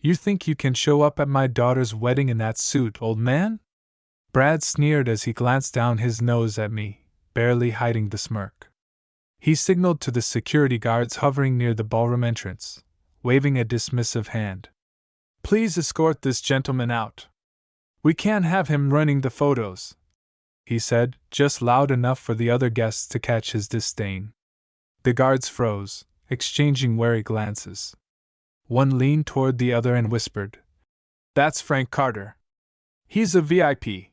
You think you can show up at my daughter's wedding in that suit, old man? Brad sneered as he glanced down his nose at me, barely hiding the smirk. He signaled to the security guards hovering near the ballroom entrance, waving a dismissive hand. Please escort this gentleman out. We can't have him running the photos, he said, just loud enough for the other guests to catch his disdain. The guards froze, exchanging wary glances. One leaned toward the other and whispered, That's Frank Carter. He's a VIP.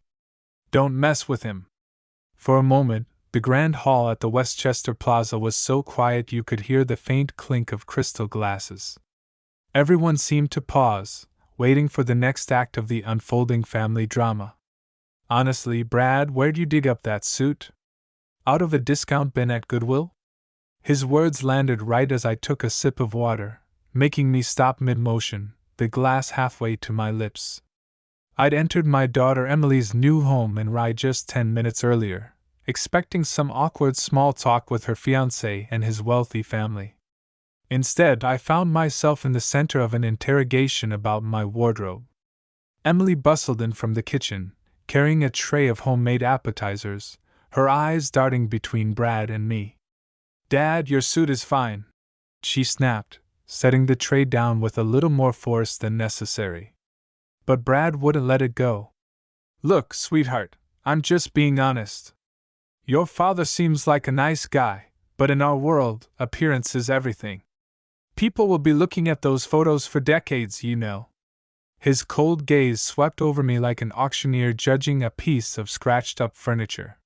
Don't mess with him. For a moment, the grand hall at the Westchester Plaza was so quiet you could hear the faint clink of crystal glasses. Everyone seemed to pause, waiting for the next act of the unfolding family drama. Honestly, Brad, where'd you dig up that suit? Out of a discount bin at Goodwill? His words landed right as I took a sip of water, making me stop mid-motion, the glass halfway to my lips. I'd entered my daughter Emily's new home in Rye just 10 minutes earlier, expecting some awkward small talk with her fiancé and his wealthy family. Instead, I found myself in the center of an interrogation about my wardrobe. Emily bustled in from the kitchen, carrying a tray of homemade appetizers, her eyes darting between Brad and me. Dad, your suit is fine, she snapped, setting the tray down with a little more force than necessary. But Brad wouldn't let it go. Look, sweetheart, I'm just being honest. Your father seems like a nice guy, but in our world, appearance is everything. People will be looking at those photos for decades, you know. His cold gaze swept over me like an auctioneer judging a piece of scratched-up furniture.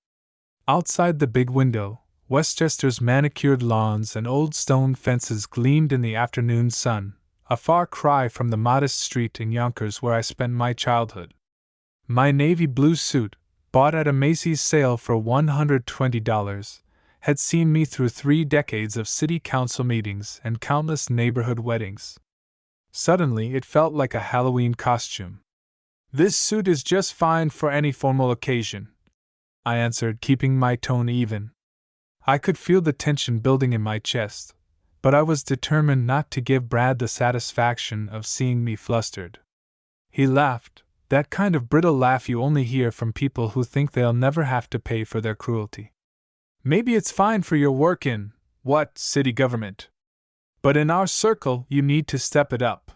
Outside the big window, Westchester's manicured lawns and old stone fences gleamed in the afternoon sun, a far cry from the modest street in Yonkers where I spent my childhood. My navy blue suit, bought at a Macy's sale for $120, had seen me through 3 decades of city council meetings and countless neighborhood weddings. Suddenly, it felt like a Halloween costume. This suit is just fine for any formal occasion, I answered, keeping my tone even. I could feel the tension building in my chest, but I was determined not to give Brad the satisfaction of seeing me flustered. He laughed, that kind of brittle laugh you only hear from people who think they'll never have to pay for their cruelty. Maybe it's fine for your work in, city government. But in our circle, you need to step it up.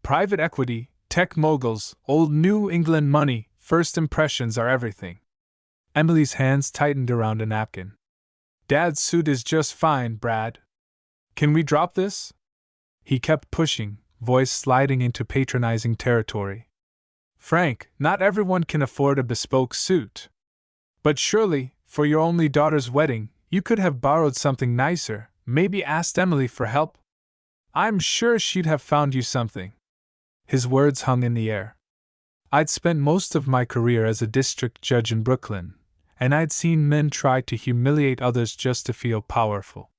Private equity, tech moguls, old New England money, first impressions are everything. Emily's hands tightened around a napkin. Dad's suit is just fine, Brad. Can we drop this? He kept pushing, voice sliding into patronizing territory. Frank, not everyone can afford a bespoke suit. But surely, for your only daughter's wedding, you could have borrowed something nicer, maybe asked Emily for help. I'm sure she'd have found you something. His words hung in the air. I'd spent most of my career as a district judge in Brooklyn, and I'd seen men try to humiliate others just to feel powerful.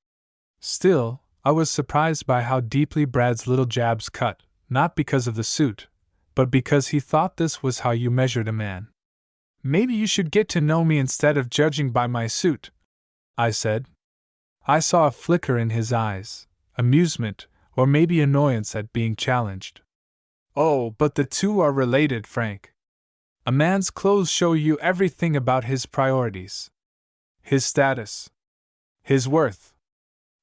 Still, I was surprised by how deeply Brad's little jabs cut, not because of the suit, but because he thought this was how you measured a man. Maybe you should get to know me instead of judging by my suit, I said. I saw a flicker in his eyes, amusement, or maybe annoyance at being challenged. Oh, but the two are related, Frank. A man's clothes show you everything about his priorities, his status, his worth.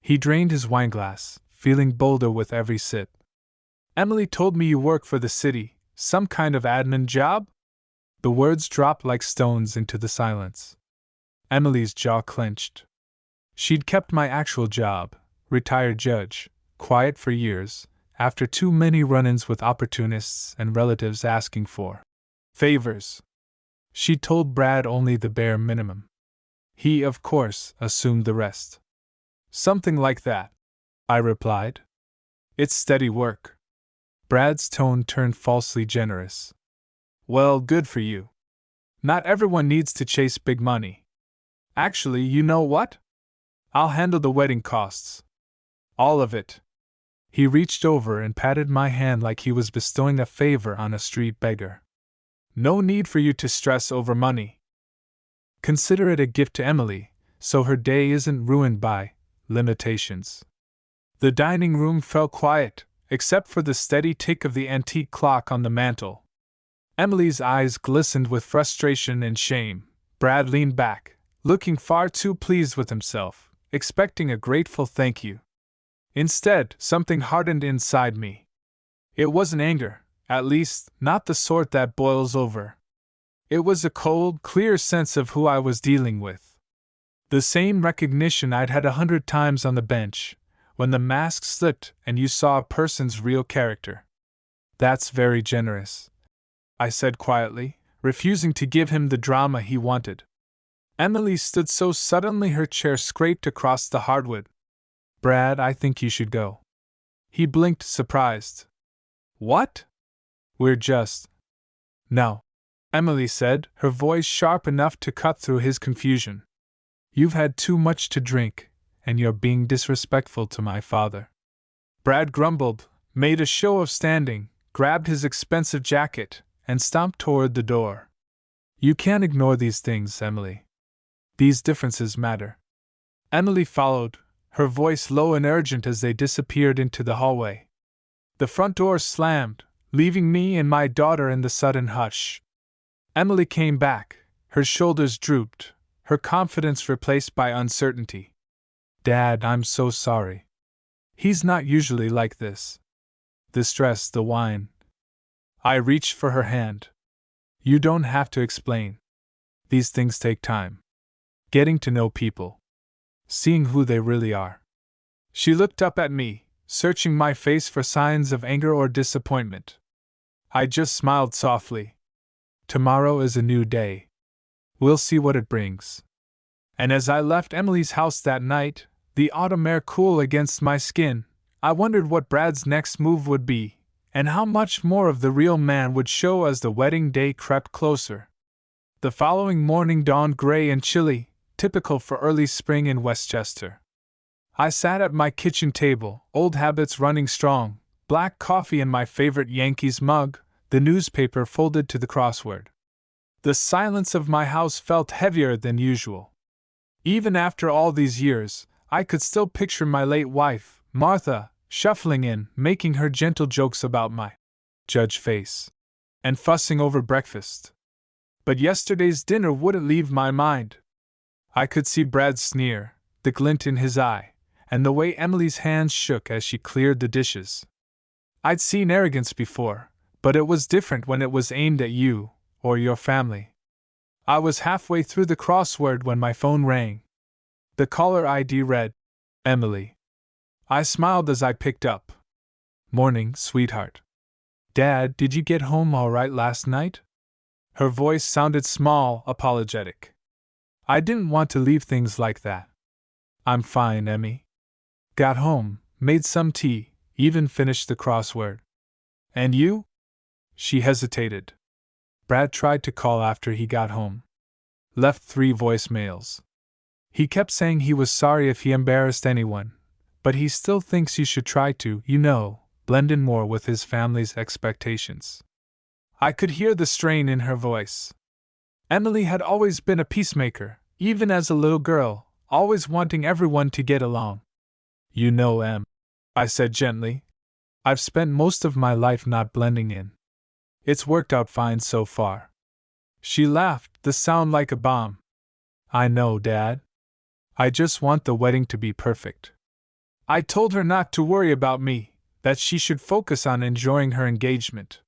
He drained his wineglass, feeling bolder with every sip. Emily told me you work for the city, some kind of admin job? The words dropped like stones into the silence. Emily's jaw clenched. She'd kept my actual job, retired judge, quiet for years, after too many run-ins with opportunists and relatives asking for favors. She told Brad only the bare minimum. He, of course, assumed the rest. Something like that, I replied. It's steady work. Brad's tone turned falsely generous. Well, good for you. Not everyone needs to chase big money. Actually, you know what? I'll handle the wedding costs. All of it. He reached over and patted my hand like he was bestowing a favor on a street beggar. No need for you to stress over money. Consider it a gift to Emily, so her day isn't ruined by limitations. The dining room fell quiet, except for the steady tick of the antique clock on the mantel. Emily's eyes glistened with frustration and shame. Brad leaned back, looking far too pleased with himself, expecting a grateful thank you. Instead, something hardened inside me. It wasn't anger, at least, not the sort that boils over. It was a cold, clear sense of who I was dealing with. The same recognition I'd had 100 times on the bench, when the mask slipped and you saw a person's real character. That's very generous, I said quietly, refusing to give him the drama he wanted. Emily stood so suddenly her chair scraped across the hardwood. Brad, I think you should go. He blinked, surprised. What? We're just. No, Emily said, her voice sharp enough to cut through his confusion. You've had too much to drink, and you're being disrespectful to my father. Brad grumbled, made a show of standing, grabbed his expensive jacket, and stomped toward the door. You can't ignore these things, Emily. These differences matter. Emily followed, her voice low and urgent as they disappeared into the hallway. The front door slammed, leaving me and my daughter in the sudden hush. Emily came back, her shoulders drooped, her confidence replaced by uncertainty. Dad, I'm so sorry. He's not usually like this. The stress, the wine. I reached for her hand. You don't have to explain. These things take time. Getting to know people. Seeing who they really are. She looked up at me, searching my face for signs of anger or disappointment. I just smiled softly. Tomorrow is a new day. We'll see what it brings. And as I left Emily's house that night, the autumn air cool against my skin, I wondered what Brad's next move would be, and how much more of the real man would show as the wedding day crept closer. The following morning dawned gray and chilly, typical for early spring in Westchester. I sat at my kitchen table, old habits running strong, black coffee in my favorite Yankees mug, the newspaper folded to the crossword. The silence of my house felt heavier than usual. Even after all these years, I could still picture my late wife, Martha, shuffling in, making her gentle jokes about my judge face, and fussing over breakfast. But yesterday's dinner wouldn't leave my mind. I could see Brad's sneer, the glint in his eye, and the way Emily's hands shook as she cleared the dishes. I'd seen arrogance before, but it was different when it was aimed at you, or your family. I was halfway through the crossword when my phone rang. The caller ID read, Emily. I smiled as I picked up. Morning, sweetheart. Dad, did you get home all right last night? Her voice sounded small, apologetic. I didn't want to leave things like that. I'm fine, Emmy. Got home, made some tea, even finished the crossword. And you? She hesitated. Brad tried to call after he got home. Left 3 voicemails. He kept saying he was sorry if he embarrassed anyone, but he still thinks you should try to, blend in more with his family's expectations. I could hear the strain in her voice. Emily had always been a peacemaker, even as a little girl, always wanting everyone to get along. Em, I said gently. I've spent most of my life not blending in. It's worked out fine so far. She laughed, the sound like a bomb. I know, Dad. I just want the wedding to be perfect. I told her not to worry about me, that she should focus on enjoying her engagement.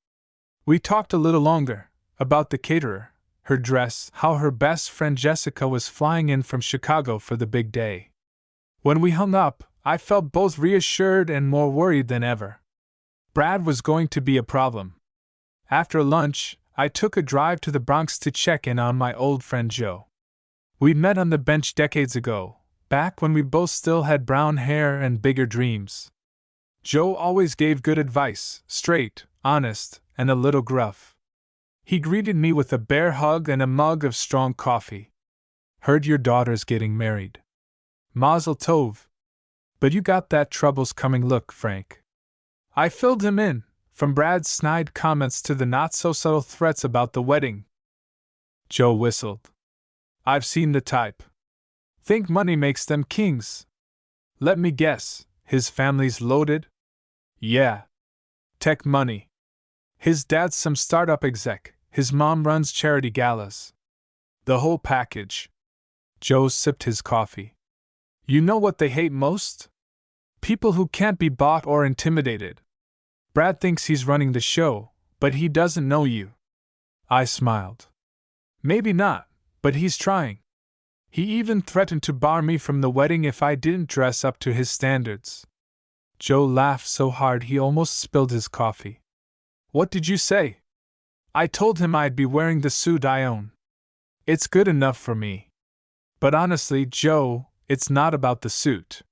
We talked a little longer, about the caterer, her dress, how her best friend Jessica was flying in from Chicago for the big day. When we hung up, I felt both reassured and more worried than ever. Brad was going to be a problem. After lunch, I took a drive to the Bronx to check in on my old friend Joe. We'd met on the bench decades ago, back when we both still had brown hair and bigger dreams. Joe always gave good advice, straight, honest, and a little gruff. He greeted me with a bear hug and a mug of strong coffee. Heard your daughter's getting married. Mazel tov. But you got that troubles coming look, Frank. I filled him in, from Brad's snide comments to the not-so-subtle threats about the wedding. Joe whistled. I've seen the type. Think money makes them kings. Let me guess, his family's loaded? Yeah, Tech money. His dad's some startup exec, his mom runs charity galas. The whole package. Joe sipped his coffee. You know what they hate most? People who can't be bought or intimidated. Brad thinks he's running the show, but he doesn't know you. I smiled. Maybe not, but he's trying. He even threatened to bar me from the wedding if I didn't dress up to his standards. Joe laughed so hard he almost spilled his coffee. What did you say? I told him I'd be wearing the suit I own. It's good enough for me. But honestly, Joe, it's not about the suit.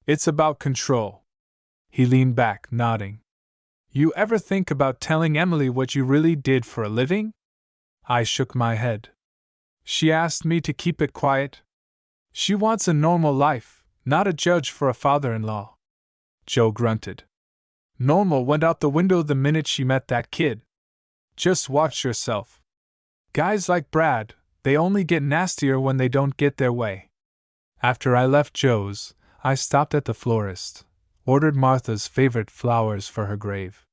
It's about control. He leaned back, nodding. You ever think about telling Emily what you really did for a living? I shook my head. She asked me to keep it quiet. She wants a normal life, not a judge for a father-in-law. Joe grunted. Normal went out the window the minute she met that kid. Just watch yourself. Guys like Brad, they only get nastier when they don't get their way. After I left Joe's, I stopped at the florist, ordered Martha's favorite flowers for her grave.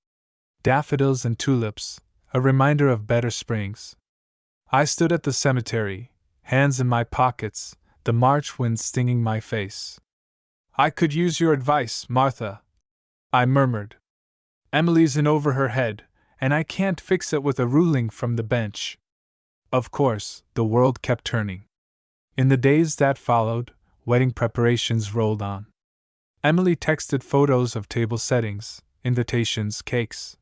Daffodils and tulips, a reminder of better springs. I stood at the cemetery, hands in my pockets, the March wind stinging my face. I could use your advice, Martha, I murmured. Emily's in over her head, and I can't fix it with a ruling from the bench. Of course, the world kept turning. In the days that followed, wedding preparations rolled on. Emily texted photos of table settings, invitations, cakes.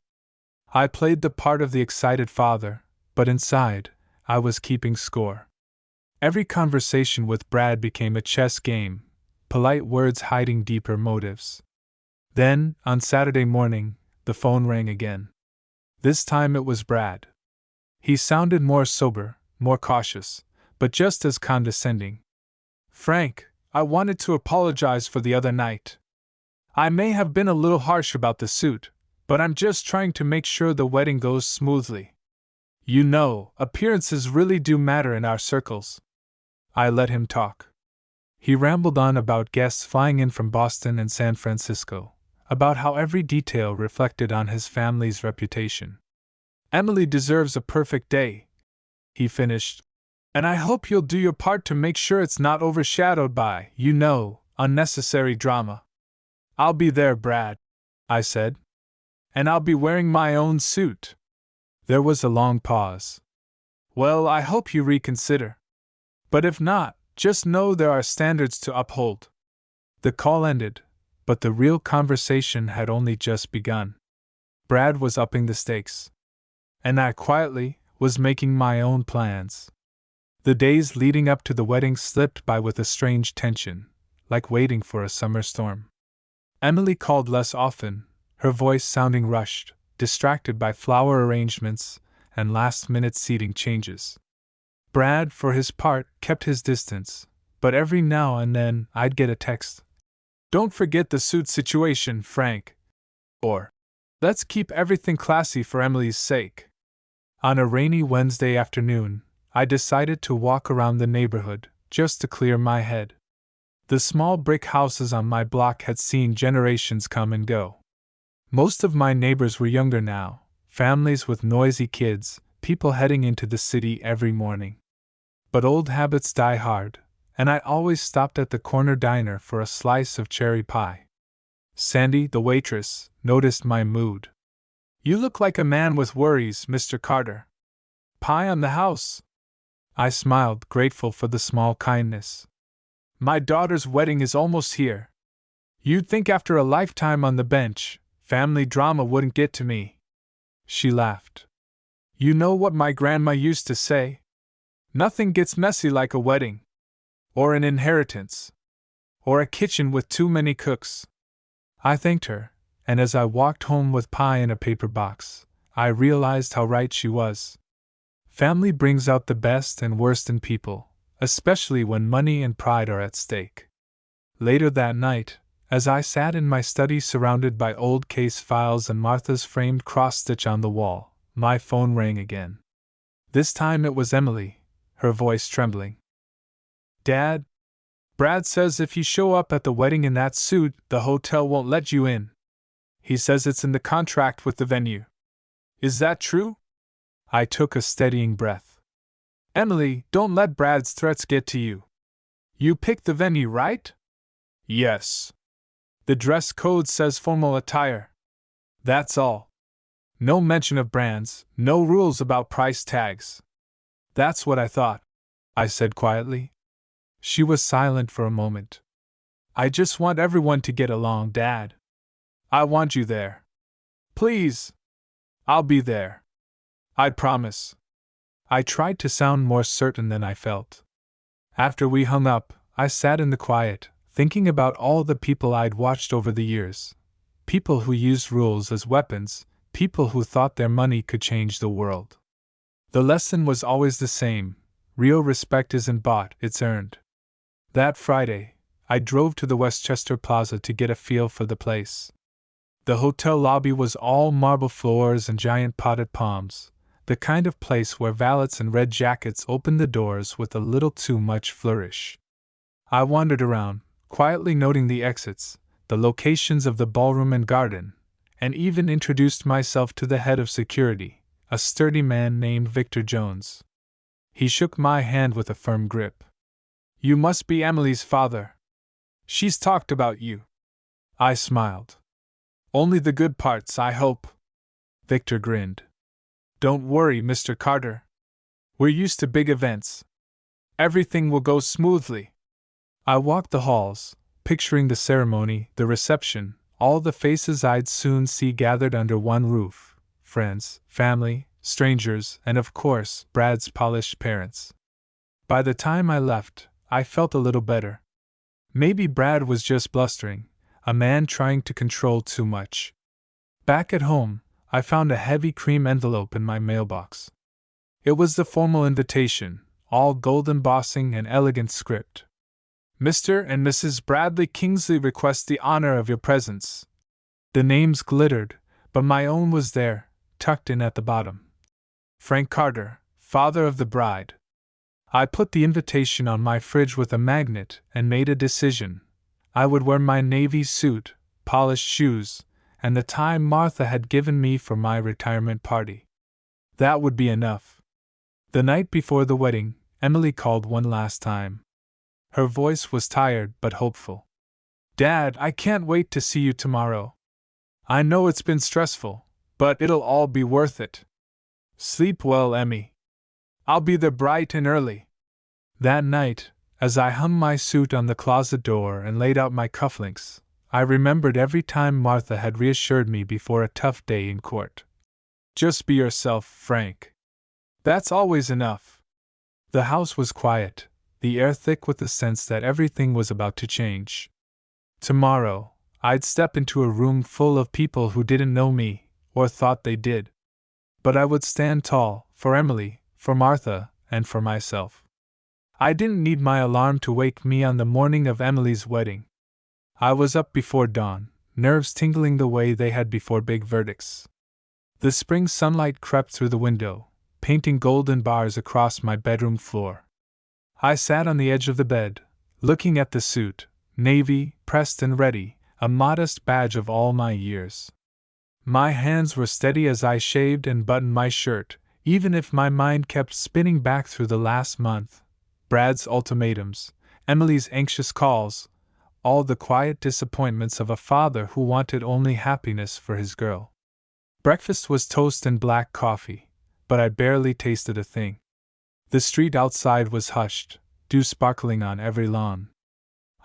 I played the part of the excited father, but inside, I was keeping score. Every conversation with Brad became a chess game, polite words hiding deeper motives. Then, on Saturday morning, the phone rang again. This time it was Brad. He sounded more sober, more cautious, but just as condescending. Frank, I wanted to apologize for the other night. I may have been a little harsh about the suit, but I'm just trying to make sure the wedding goes smoothly. You know, appearances really do matter in our circles. I let him talk. He rambled on about guests flying in from Boston and San Francisco, about how every detail reflected on his family's reputation. Emily deserves a perfect day, he finished, and I hope you'll do your part to make sure it's not overshadowed by, unnecessary drama. I'll be there, Brad, I said. And I'll be wearing my own suit. There was a long pause. Well, I hope you reconsider. But if not, just know there are standards to uphold. The call ended, but the real conversation had only just begun. Brad was upping the stakes. And I quietly was making my own plans. The days leading up to the wedding slipped by with a strange tension, like waiting for a summer storm. Emily called less often, her voice sounding rushed, distracted by flower arrangements and last-minute seating changes. Brad, for his part, kept his distance, but every now and then I'd get a text. Don't forget the suit situation, Frank. Or, let's keep everything classy for Emily's sake. On a rainy Wednesday afternoon, I decided to walk around the neighborhood, just to clear my head. The small brick houses on my block had seen generations come and go. Most of my neighbors were younger now, families with noisy kids, people heading into the city every morning. But old habits die hard, and I always stopped at the corner diner for a slice of cherry pie. Sandy, the waitress, noticed my mood. You look like a man with worries, Mr. Carter. Pie on the house? I smiled, grateful for the small kindness. My daughter's wedding is almost here. You'd think after a lifetime on the bench, family drama wouldn't get to me. She laughed. You know what my grandma used to say? Nothing gets messy like a wedding. Or an inheritance. Or a kitchen with too many cooks. I thanked her, and as I walked home with pie in a paper box, I realized how right she was. Family brings out the best and worst in people, especially when money and pride are at stake. Later that night, as I sat in my study surrounded by old case files and Martha's framed cross-stitch on the wall, my phone rang again. This time it was Emily, her voice trembling. Dad, Brad says if you show up at the wedding in that suit, the hotel won't let you in. He says it's in the contract with the venue. Is that true? I took a steadying breath. Emily, don't let Brad's threats get to you. You picked the venue, right? Yes. The dress code says formal attire. That's all. No mention of brands, no rules about price tags. That's what I thought, I said quietly. She was silent for a moment. I just want everyone to get along, Dad. I want you there. Please. I'll be there. I promise. I tried to sound more certain than I felt. After we hung up, I sat in the quiet, thinking about all the people I'd watched over the years. People who used rules as weapons, people who thought their money could change the world. The lesson was always the same: real respect isn't bought, it's earned. That Friday, I drove to the Westchester Plaza to get a feel for the place. The hotel lobby was all marble floors and giant potted palms, the kind of place where valets in red jackets opened the doors with a little too much flourish. I wandered around, quietly noting the exits, the locations of the ballroom and garden, and even introduced myself to the head of security, a sturdy man named Victor Jones. He shook my hand with a firm grip. You must be Emily's father. She's talked about you. I smiled. Only the good parts, I hope. Victor grinned. Don't worry, Mr. Carter. We're used to big events. Everything will go smoothly. I walked the halls, picturing the ceremony, the reception, all the faces I'd soon see gathered under one roof: friends, family, strangers, and of course, Brad's polished parents. By the time I left, I felt a little better. Maybe Brad was just blustering, a man trying to control too much. Back at home, I found a heavy cream envelope in my mailbox. It was the formal invitation, all gold embossing and elegant script. Mr. and Mrs. Bradley Kingsley request the honor of your presence. The names glittered, but my own was there, tucked in at the bottom. Frank Carter, father of the bride. I put the invitation on my fridge with a magnet and made a decision. I would wear my navy suit, polished shoes, and the tie Martha had given me for my retirement party. That would be enough. The night before the wedding, Emily called one last time. Her voice was tired but hopeful. Dad, I can't wait to see you tomorrow. I know it's been stressful, but it'll all be worth it. Sleep well, Emmy. I'll be there bright and early. That night, as I hung my suit on the closet door and laid out my cufflinks, I remembered every time Martha had reassured me before a tough day in court. Just be yourself, Frank. That's always enough. The house was quiet, the air thick with the sense that everything was about to change. Tomorrow, I'd step into a room full of people who didn't know me, or thought they did. But I would stand tall, for Emily, for Martha, and for myself. I didn't need my alarm to wake me on the morning of Emily's wedding. I was up before dawn, nerves tingling the way they had before big verdicts. The spring sunlight crept through the window, painting golden bars across my bedroom floor. I sat on the edge of the bed, looking at the suit, navy, pressed and ready, a modest badge of all my years. My hands were steady as I shaved and buttoned my shirt, even if my mind kept spinning back through the last month. Brad's ultimatums, Emily's anxious calls, all the quiet disappointments of a father who wanted only happiness for his girl. Breakfast was toast and black coffee, but I barely tasted a thing. The street outside was hushed, dew sparkling on every lawn.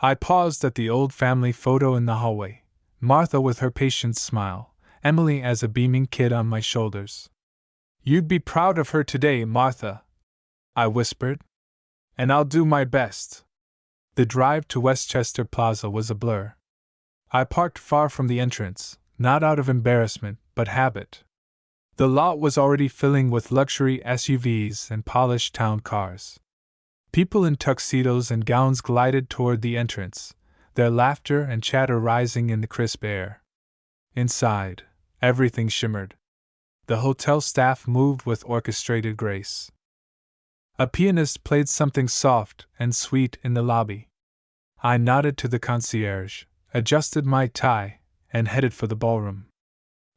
I paused at the old family photo in the hallway, Martha with her patient smile, Emily as a beaming kid on my shoulders. You'd be proud of her today, Martha, I whispered. And I'll do my best. The drive to Westchester Plaza was a blur. I parked far from the entrance, not out of embarrassment, but habit. The lot was already filling with luxury SUVs and polished town cars. People in tuxedos and gowns glided toward the entrance, their laughter and chatter rising in the crisp air. Inside, everything shimmered. The hotel staff moved with orchestrated grace. A pianist played something soft and sweet in the lobby. I nodded to the concierge, adjusted my tie, and headed for the ballroom.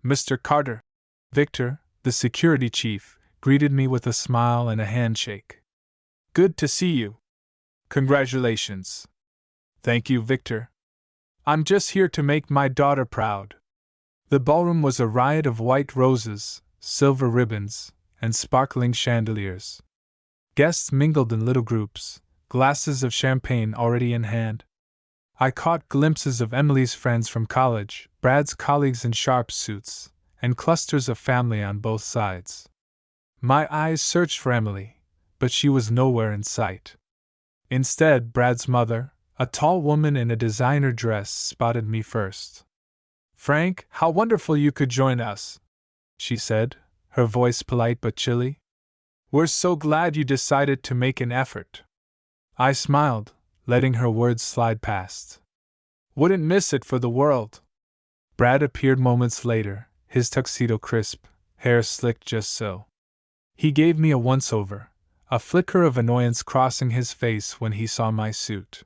Mr. Carter. Victor, the security chief, greeted me with a smile and a handshake. Good to see you. Congratulations. Thank you, Victor. I'm just here to make my daughter proud. The ballroom was a riot of white roses, silver ribbons, and sparkling chandeliers. Guests mingled in little groups, glasses of champagne already in hand. I caught glimpses of Emily's friends from college, Brad's colleagues in sharp suits, and clusters of family on both sides. My eyes searched for Emily, but she was nowhere in sight. Instead, Brad's mother, a tall woman in a designer dress, spotted me first. Frank, how wonderful you could join us, she said, her voice polite but chilly. We're so glad you decided to make an effort. I smiled, letting her words slide past. Wouldn't miss it for the world. Brad appeared moments later, his tuxedo crisp, hair slicked just so. He gave me a once-over, a flicker of annoyance crossing his face when he saw my suit.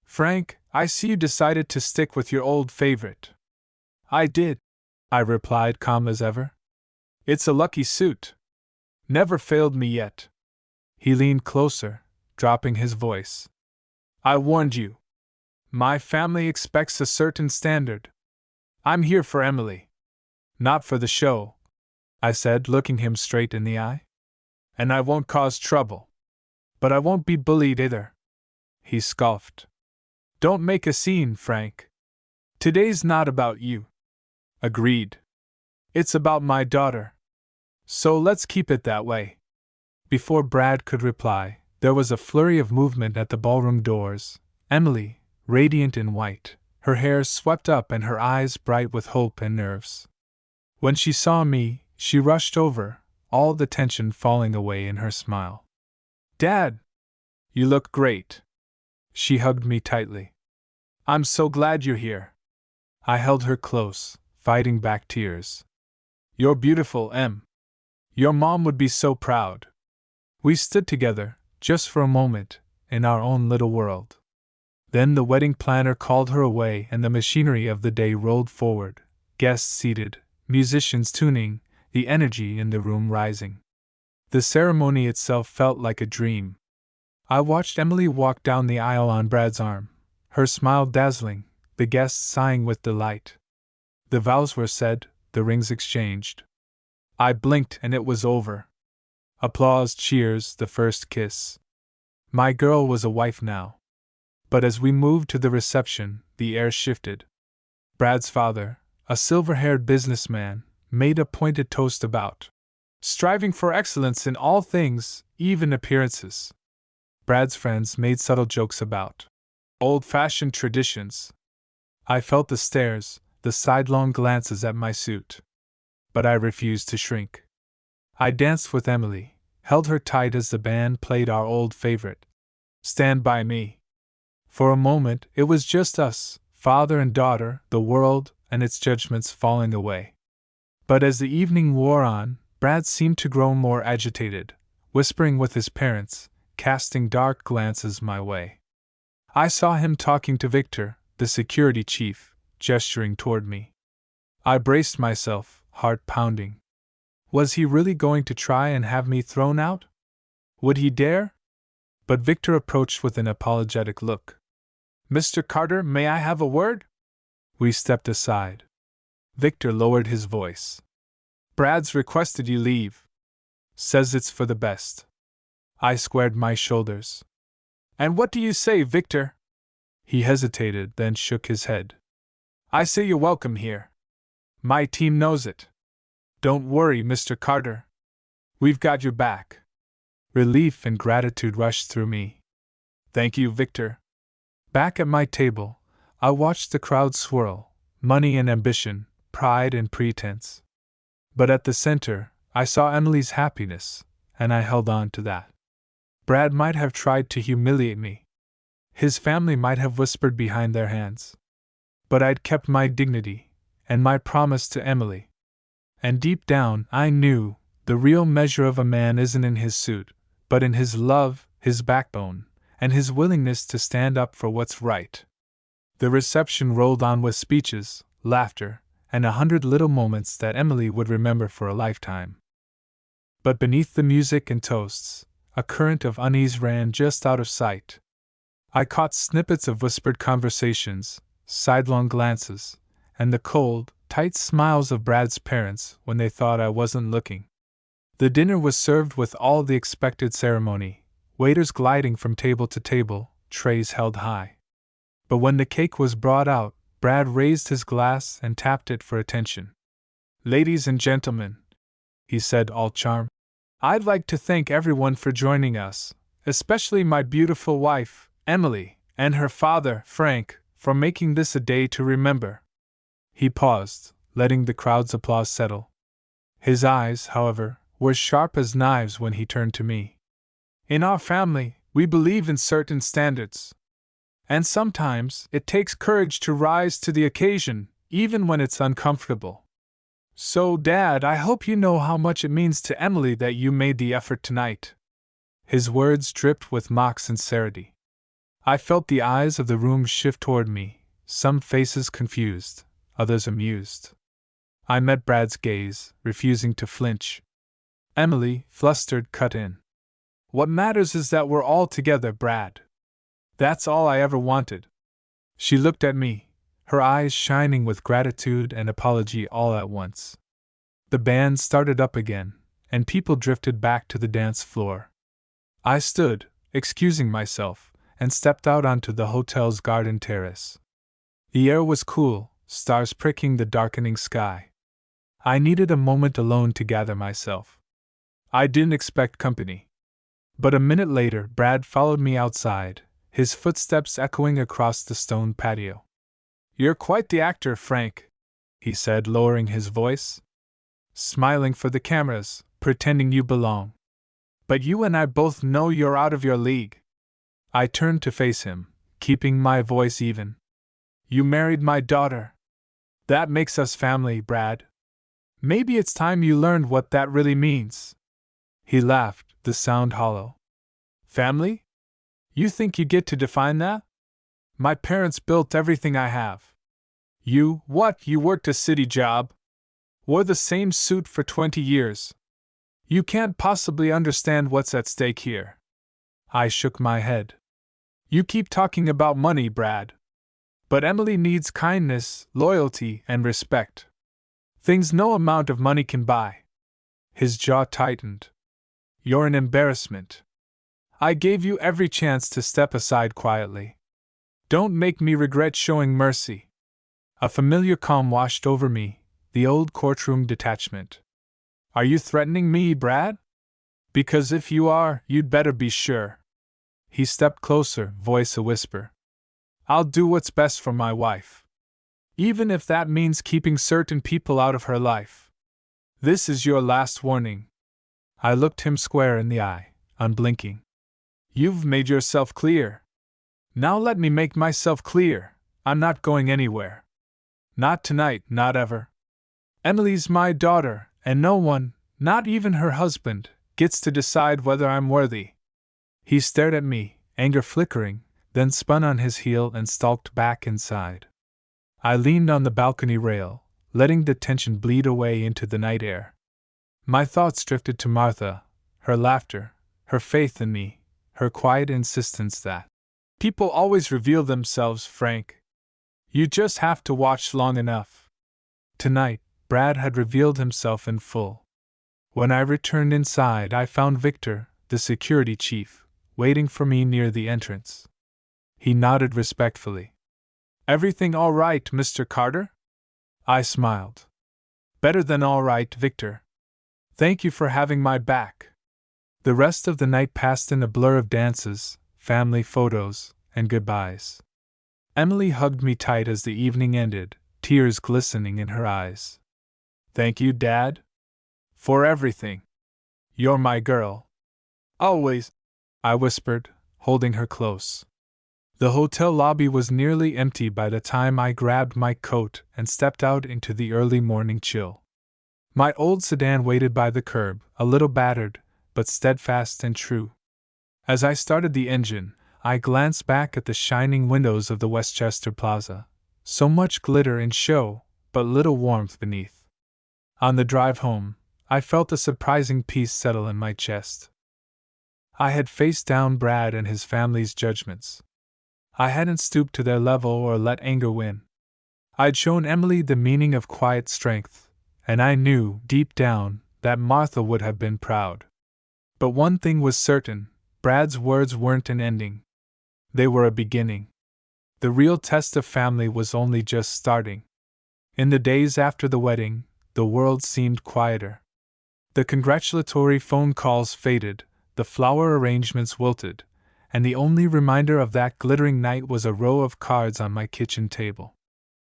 Frank, I see you decided to stick with your old favorite. I did, I replied calm as ever. It's a lucky suit. Never failed me yet. He leaned closer, dropping his voice. I warned you. My family expects a certain standard. I'm here for Emily. Not for the show, I said, looking him straight in the eye. And I won't cause trouble. But I won't be bullied either. He scoffed. Don't make a scene, Frank. Today's not about you. Agreed. It's about my daughter. So let's keep it that way. Before Brad could reply, there was a flurry of movement at the ballroom doors. Emily, radiant in white, her hair swept up and her eyes bright with hope and nerves. When she saw me, she rushed over, all the tension falling away in her smile. Dad! You look great. She hugged me tightly. I'm so glad you're here. I held her close, fighting back tears. You're beautiful, Em. Your mom would be so proud. We stood together, just for a moment, in our own little world. Then the wedding planner called her away and the machinery of the day rolled forward, guests seated, musicians tuning, the energy in the room rising. The ceremony itself felt like a dream. I watched Emily walk down the aisle on Brad's arm, her smile dazzling, the guests sighing with delight. The vows were said, the rings exchanged. I blinked and it was over. Applause, cheers, the first kiss. My girl was a wife now. But as we moved to the reception, the air shifted. Brad's father, a silver-haired businessman, made a pointed toast about striving for excellence in all things, even appearances. Brad's friends made subtle jokes about old-fashioned traditions. I felt the stares, the sidelong glances at my suit. But I refused to shrink. I danced with Emily, held her tight as the band played our old favorite, Stand By Me. For a moment, it was just us, father and daughter, the world and its judgments falling away. But as the evening wore on, Brad seemed to grow more agitated, whispering with his parents, casting dark glances my way. I saw him talking to Victor, the security chief, gesturing toward me. I braced myself, heart pounding. Was he really going to try and have me thrown out? Would he dare? But Victor approached with an apologetic look. Mr. Carter, may I have a word? We stepped aside. Victor lowered his voice. Brad's requested you leave. Says it's for the best. I squared my shoulders. And what do you say, Victor? He hesitated, then shook his head. I say you're welcome here. My team knows it. Don't worry, Mr. Carter. We've got your back. Relief and gratitude rushed through me. Thank you, Victor. Back at my table, I watched the crowd swirl, money and ambition, pride and pretense. But at the center, I saw Emily's happiness, and I held on to that. Brad might have tried to humiliate me. His family might have whispered behind their hands. But I'd kept my dignity, and my promise to Emily. And deep down, I knew, the real measure of a man isn't in his suit, but in his love, his backbone, and his willingness to stand up for what's right. The reception rolled on with speeches, laughter, and 100 little moments that Emily would remember for a lifetime. But beneath the music and toasts, a current of unease ran just out of sight. I caught snippets of whispered conversations, sidelong glances, and the cold, tight smiles of Brad's parents when they thought I wasn't looking. The dinner was served with all the expected ceremony, waiters gliding from table to table, trays held high. But when the cake was brought out, Brad raised his glass and tapped it for attention. "Ladies and gentlemen," he said, all charm, "I'd like to thank everyone for joining us, especially my beautiful wife, Emily, and her father, Frank, for making this a day to remember." He paused, letting the crowd's applause settle. His eyes, however, were sharp as knives when he turned to me. "In our family, we believe in certain standards. And sometimes it takes courage to rise to the occasion, even when it's uncomfortable. So, Dad, I hope you know how much it means to Emily that you made the effort tonight." His words dripped with mock sincerity. I felt the eyes of the room shift toward me, some faces confused, others amused. I met Brad's gaze, refusing to flinch. Emily, flustered, cut in. "What matters is that we're all together, Brad. That's all I ever wanted." She looked at me, her eyes shining with gratitude and apology all at once. The band started up again, and people drifted back to the dance floor. I stood, excusing myself, and stepped out onto the hotel's garden terrace. The air was cool, stars pricking the darkening sky. I needed a moment alone to gather myself. I didn't expect company. But a minute later, Brad followed me outside, his footsteps echoing across the stone patio. "You're quite the actor, Frank," he said, lowering his voice. "Smiling for the cameras, pretending you belong. But you and I both know you're out of your league." I turned to face him, keeping my voice even. "You married my daughter. That makes us family, Brad. Maybe it's time you learned what that really means." He laughed, the sound hollow. "Family? You think you get to define that? My parents built everything I have. You worked a city job? Wore the same suit for 20 years. You can't possibly understand what's at stake here." I shook my head. "You keep talking about money, Brad. But Emily needs kindness, loyalty, and respect. Things no amount of money can buy." His jaw tightened. "You're an embarrassment. I gave you every chance to step aside quietly. Don't make me regret showing mercy." A familiar calm washed over me, the old courtroom detachment. "Are you threatening me, Brad? Because if you are, you'd better be sure." He stepped closer, voice a whisper. "I'll do what's best for my wife. Even if that means keeping certain people out of her life. This is your last warning." I looked him square in the eye, unblinking. "You've made yourself clear. Now let me make myself clear. I'm not going anywhere. Not tonight, not ever. Emily's my daughter, and no one, not even her husband, gets to decide whether I'm worthy." He stared at me, anger flickering, then spun on his heel and stalked back inside. I leaned on the balcony rail, letting the tension bleed away into the night air. My thoughts drifted to Martha, her laughter, her faith in me, her quiet insistence that people always reveal themselves, Frank. You just have to watch long enough. Tonight, Brad had revealed himself in full. When I returned inside, I found Victor, the security chief, waiting for me near the entrance. He nodded respectfully. "Everything all right, Mr. Carter?" I smiled. "Better than all right, Victor. Thank you for having my back." The rest of the night passed in a blur of dances, family photos, and goodbyes. Emily hugged me tight as the evening ended, tears glistening in her eyes. "Thank you, Dad. For everything. You're my girl. Always," I whispered, holding her close. The hotel lobby was nearly empty by the time I grabbed my coat and stepped out into the early morning chill. My old sedan waited by the curb, a little battered, but steadfast and true. As I started the engine, I glanced back at the shining windows of the Westchester Plaza. So much glitter and show, but little warmth beneath. On the drive home, I felt a surprising peace settle in my chest. I had faced down Brad and his family's judgments. I hadn't stooped to their level or let anger win. I'd shown Emily the meaning of quiet strength, and I knew, deep down, that Martha would have been proud. But one thing was certain: Brad's words weren't an ending. They were a beginning. The real test of family was only just starting. In the days after the wedding, the world seemed quieter. The congratulatory phone calls faded, the flower arrangements wilted, and the only reminder of that glittering night was a row of cards on my kitchen table.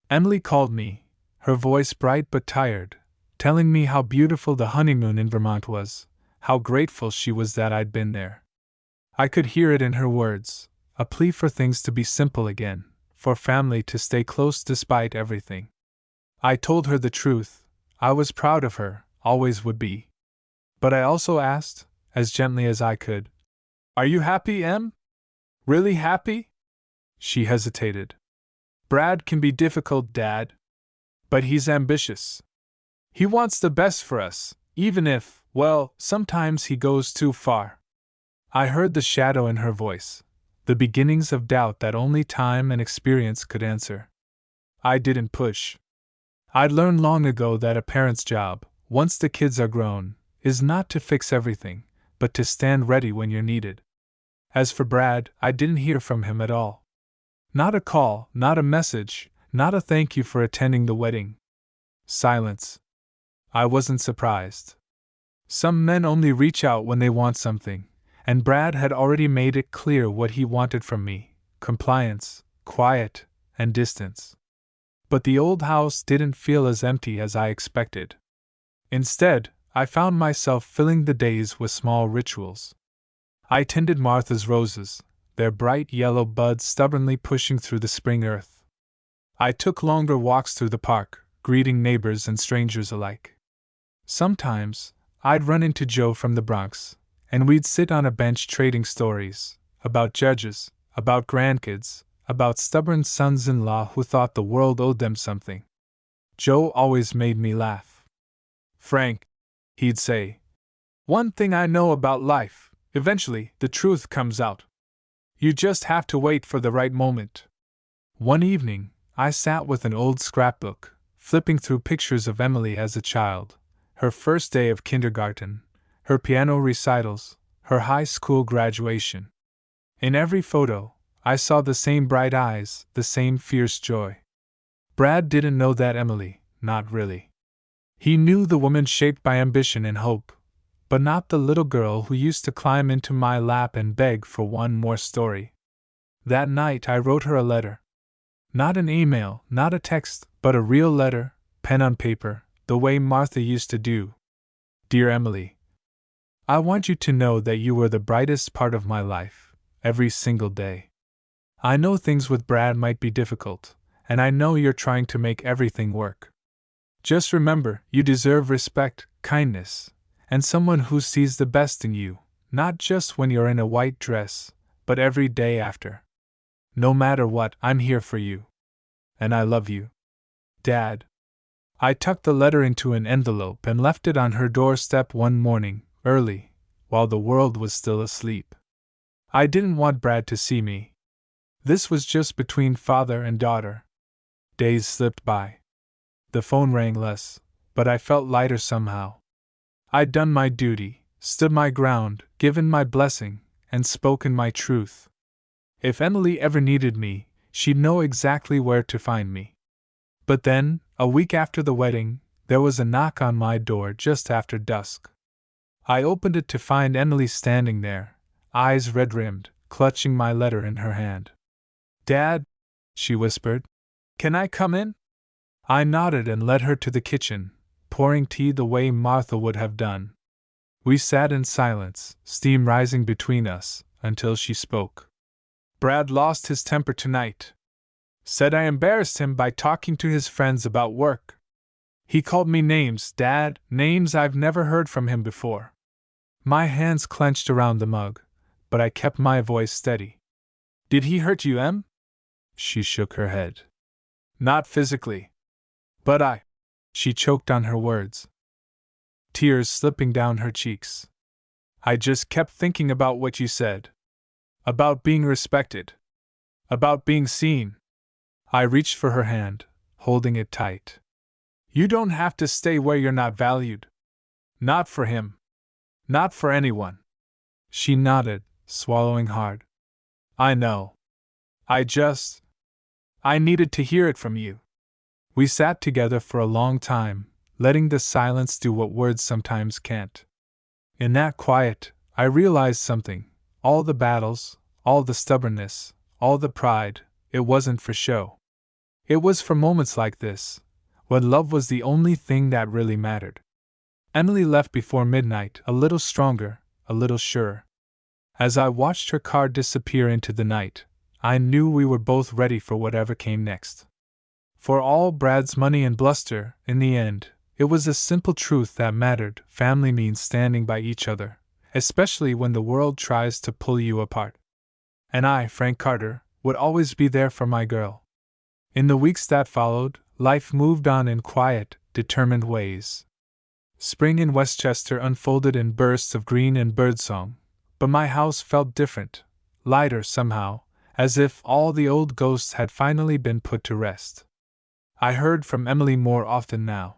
Emily called me, her voice bright but tired, telling me how beautiful the honeymoon in Vermont was, how grateful she was that I'd been there. I could hear it in her words, a plea for things to be simple again, for family to stay close despite everything. I told her the truth. I was proud of her, always would be. But I also asked, as gently as I could, "Are you happy, Em? Really happy?" She hesitated. "Brad can be difficult, Dad. But he's ambitious. He wants the best for us, even if, well, sometimes he goes too far." I heard the shadow in her voice, the beginnings of doubt that only time and experience could answer. I didn't push. I'd learned long ago that a parent's job, once the kids are grown, is not to fix everything, but to stand ready when you're needed. As for Brad, I didn't hear from him at all. Not a call, not a message, not a thank you for attending the wedding. Silence. I wasn't surprised. Some men only reach out when they want something, and Brad had already made it clear what he wanted from me: compliance, quiet, and distance. But the old house didn't feel as empty as I expected. Instead, I found myself filling the days with small rituals. I tended Martha's roses, their bright yellow buds stubbornly pushing through the spring earth. I took longer walks through the park, greeting neighbors and strangers alike. Sometimes, I'd run into Joe from the Bronx, and we'd sit on a bench trading stories about judges, about grandkids, about stubborn sons-in-law who thought the world owed them something. Joe always made me laugh. "Frank," he'd say, "one thing I know about life: eventually, the truth comes out. You just have to wait for the right moment." One evening, I sat with an old scrapbook, flipping through pictures of Emily as a child, her first day of kindergarten, her piano recitals, her high school graduation. In every photo, I saw the same bright eyes, the same fierce joy. Brad didn't know that Emily, not really. He knew the woman shaped by ambition and hope, but not the little girl who used to climb into my lap and beg for one more story. That night I wrote her a letter. Not an email, not a text, but a real letter, pen on paper, the way Martha used to do. "Dear Emily, I want you to know that you were the brightest part of my life, every single day. I know things with Brad might be difficult, and I know you're trying to make everything work. Just remember, you deserve respect, kindness, and someone who sees the best in you, not just when you're in a white dress, but every day after. No matter what, I'm here for you. And I love you. Dad." I tucked the letter into an envelope and left it on her doorstep one morning, early, while the world was still asleep. I didn't want Brad to see me. This was just between father and daughter. Days slipped by. The phone rang less, but I felt lighter somehow. I'd done my duty, stood my ground, given my blessing, and spoken my truth. If Emily ever needed me, she'd know exactly where to find me. But then, a week after the wedding, there was a knock on my door just after dusk. I opened it to find Emily standing there, eyes red-rimmed, clutching my letter in her hand. "Dad," she whispered, "can I come in?" I nodded and led her to the kitchen, pouring tea the way Martha would have done. We sat in silence, steam rising between us, until she spoke. "Brad lost his temper tonight. Said I embarrassed him by talking to his friends about work. He called me names, Dad, names I've never heard from him before." My hands clenched around the mug, but I kept my voice steady. "Did he hurt you, Em?" She shook her head. "Not physically." But she choked on her words, tears slipping down her cheeks. I just kept thinking about what you said. About being respected. About being seen. I reached for her hand, holding it tight. You don't have to stay where you're not valued. Not for him. Not for anyone. She nodded, swallowing hard. I know. I needed to hear it from you. We sat together for a long time, letting the silence do what words sometimes can't. In that quiet, I realized something. All the battles, all the stubbornness, all the pride, it wasn't for show. It was for moments like this, when love was the only thing that really mattered. Emily left before midnight, a little stronger, a little surer. As I watched her car disappear into the night, I knew we were both ready for whatever came next. For all Brad's money and bluster, in the end, it was a simple truth that mattered. Family means standing by each other, especially when the world tries to pull you apart. And I, Frank Carter, would always be there for my girl. In the weeks that followed, life moved on in quiet, determined ways. Spring in Westchester unfolded in bursts of green and birdsong, but my house felt different, lighter somehow, as if all the old ghosts had finally been put to rest. I heard from Emily more often now.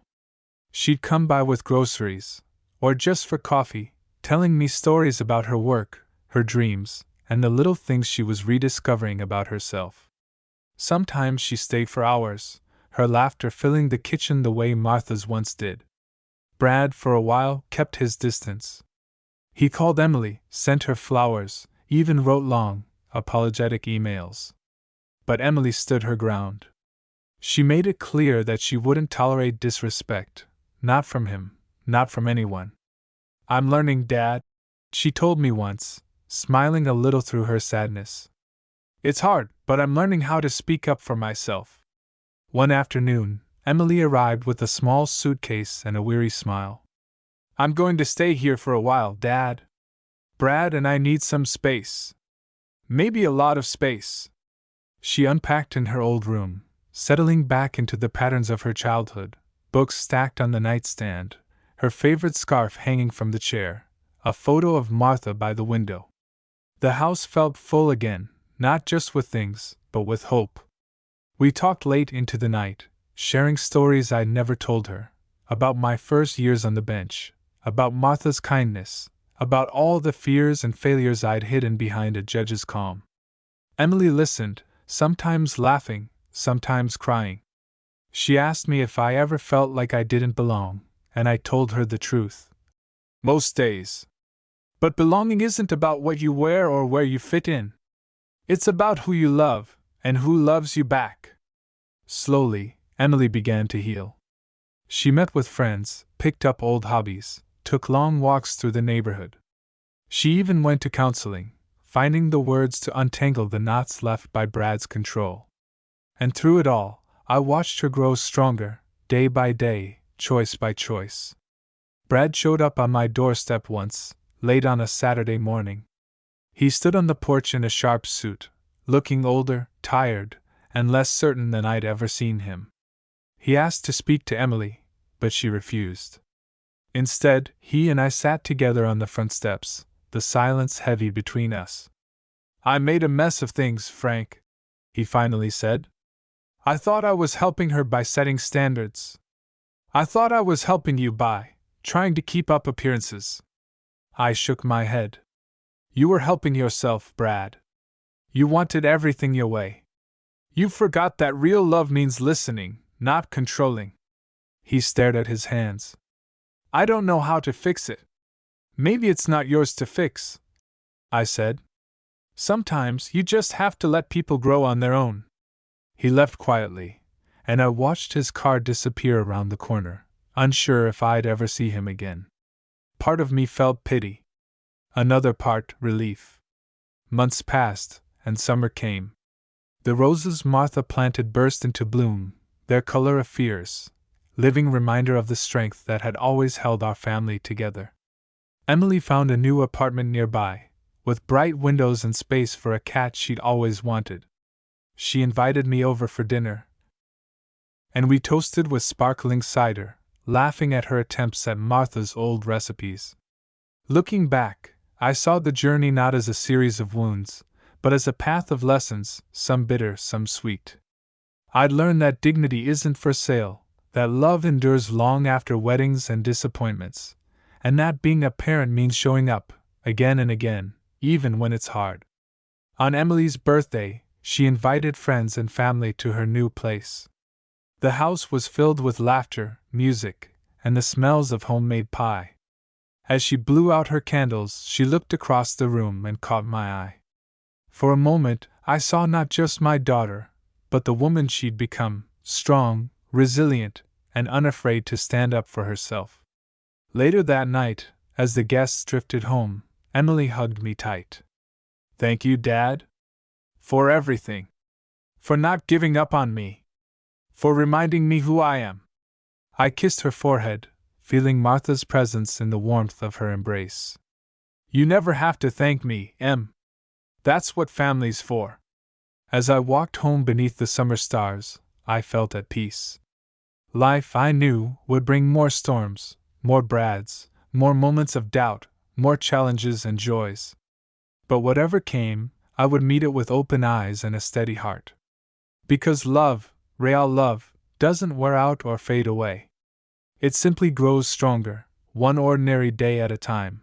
She'd come by with groceries, or just for coffee, telling me stories about her work, her dreams, and the little things she was rediscovering about herself. Sometimes she stayed for hours, her laughter filling the kitchen the way Martha's once did. Brad, for a while, kept his distance. He called Emily, sent her flowers, even wrote long, apologetic emails. But Emily stood her ground. She made it clear that she wouldn't tolerate disrespect, not from him, not from anyone. I'm learning, Dad, she told me once, smiling a little through her sadness. It's hard, but I'm learning how to speak up for myself. One afternoon, Emily arrived with a small suitcase and a weary smile. I'm going to stay here for a while, Dad. Brad and I need some space. Maybe a lot of space. She unpacked in her old room, settling back into the patterns of her childhood, books stacked on the nightstand, her favorite scarf hanging from the chair, a photo of Martha by the window. The house felt full again, not just with things, but with hope. We talked late into the night, sharing stories I'd never told her, about my first years on the bench, about Martha's kindness, about all the fears and failures I'd hidden behind a judge's calm. Emily listened, sometimes laughing, sometimes crying. She asked me if I ever felt like I didn't belong, and I told her the truth. Most days. But belonging isn't about what you wear or where you fit in. It's about who you love, and who loves you back. Slowly, Emily began to heal. She met with friends, picked up old hobbies, took long walks through the neighborhood. She even went to counseling, finding the words to untangle the knots left by Brad's control. And through it all, I watched her grow stronger, day by day, choice by choice. Brad showed up on my doorstep once, late on a Saturday morning. He stood on the porch in a sharp suit, looking older, tired, and less certain than I'd ever seen him. He asked to speak to Emily, but she refused. Instead, he and I sat together on the front steps, the silence heavy between us. I made a mess of things, Frank, he finally said. I thought I was helping her by setting standards. I thought I was helping you by trying to keep up appearances. I shook my head. You were helping yourself, Brad. You wanted everything your way. You forgot that real love means listening, not controlling. He stared at his hands. I don't know how to fix it. Maybe it's not yours to fix, I said. Sometimes you just have to let people grow on their own. He left quietly, and I watched his car disappear around the corner, unsure if I'd ever see him again. Part of me felt pity. Another part, relief. Months passed, and summer came. The roses Martha planted burst into bloom, their color a fierce, living reminder of the strength that had always held our family together. Emily found a new apartment nearby, with bright windows and space for a cat she'd always wanted. She invited me over for dinner, and we toasted with sparkling cider, laughing at her attempts at Martha's old recipes. Looking back, I saw the journey not as a series of wounds, but as a path of lessons, some bitter, some sweet. I'd learned that dignity isn't for sale, that love endures long after weddings and disappointments, and that being a parent means showing up, again and again, even when it's hard. On Emily's birthday, she invited friends and family to her new place. The house was filled with laughter, music, and the smells of homemade pie. As she blew out her candles, she looked across the room and caught my eye. For a moment, I saw not just my daughter, but the woman she'd become, strong, resilient, and unafraid to stand up for herself. Later that night, as the guests drifted home, Emily hugged me tight. "Thank you, Dad. For everything. For not giving up on me. For reminding me who I am." I kissed her forehead, feeling Martha's presence in the warmth of her embrace. "You never have to thank me, Em. That's what family's for." As I walked home beneath the summer stars, I felt at peace. Life, I knew, would bring more storms, more Brads, more moments of doubt, more challenges and joys. But whatever came, I would meet it with open eyes and a steady heart. Because love, real love, doesn't wear out or fade away. It simply grows stronger, one ordinary day at a time.